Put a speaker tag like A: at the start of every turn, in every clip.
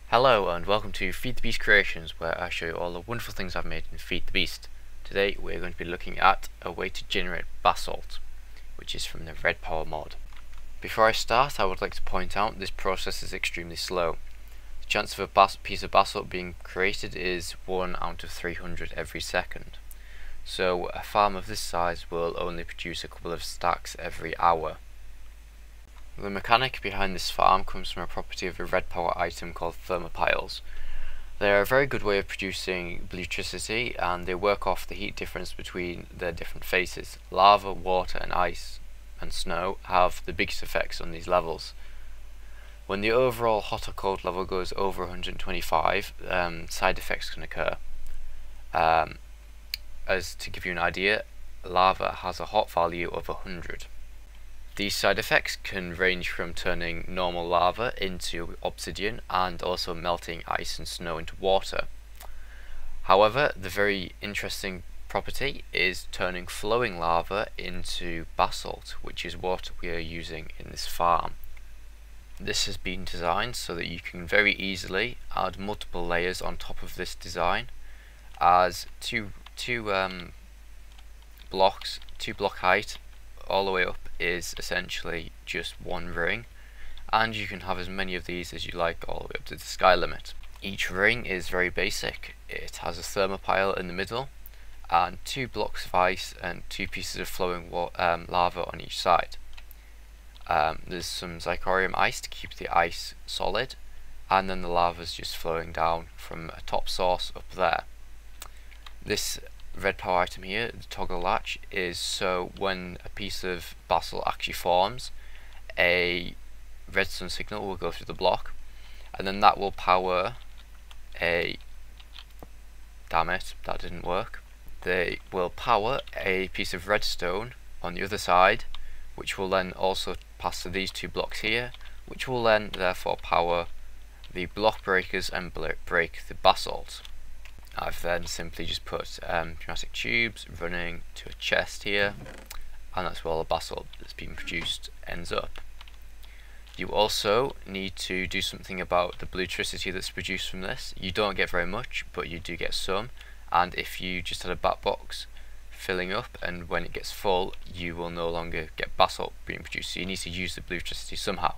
A: Hello and welcome to Feed the Beast Creations, where I show you all the wonderful things I've made in Feed the Beast. Today we're going to be looking at a way to generate Basalt, which is from the Red Power mod. Before I start, I would like to point out this process is extremely slow. The chance of a piece of Basalt being created is 1 out of 300 every second. So a farm of this size will only produce a couple of stacks every hour. The mechanic behind this farm comes from a property of a red power item called thermopiles. They are a very good way of producing electricity, and they work off the heat difference between their different phases. Lava, water and ice and snow have the biggest effects on these levels. When the overall hot or cold level goes over 125, side effects can occur. As to give you an idea, lava has a hot value of 100. These side effects can range from turning normal lava into obsidian and also melting ice and snow into water. However, the very interesting property is turning flowing lava into basalt, which is what we are using in this farm. This has been designed so that you can very easily add multiple layers on top of this design, as two block height all the way up is essentially just one ring, and you can have as many of these as you like all the way up to the sky limit. Each ring is very basic. It has a thermopile in the middle and 2 blocks of ice and 2 pieces of flowing lava on each side. There's some zirconium ice to keep the ice solid, and then the lava is just flowing down from a top source up there. This red power item here, the toggle latch, is so when a piece of basalt actually forms, a redstone signal will go through the block, and then that will power a... damn it, that didn't work. They will power a piece of redstone on the other side, which will then also pass to these 2 blocks here, which will then therefore power the block breakers and break the basalt. I've then simply just put pneumatic tubes running to a chest here, and that's where all the basalt that's been produced ends up. You also need to do something about the electricity that's produced from this. You don't get very much, but you do get some, and if you just had a bat box filling up and when it gets full, you will no longer get basalt being produced, so you need to use the electricity somehow.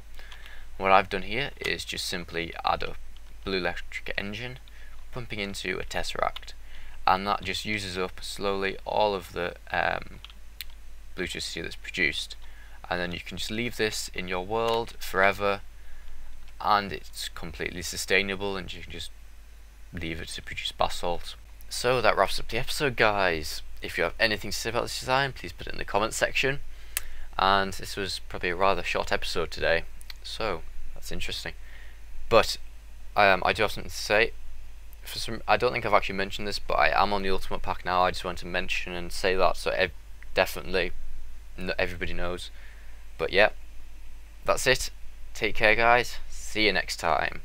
A: What I've done here is just simply add a blue electric engine pumping into a tesseract, and that just uses up slowly all of the electricity that's produced, and then you can just leave this in your world forever and it's completely sustainable, and you can just leave it to produce basalt. So that wraps up the episode, guys. If you have anything to say about this design, please put it in the comments section. And this was probably a rather short episode today, so that's interesting, but I do have something to say. I don't think I've actually mentioned this, but I am on the Ultimate Pack now. I just want to mention and say that, so definitely everybody knows. But yeah, that's it. Take care, guys. See you next time.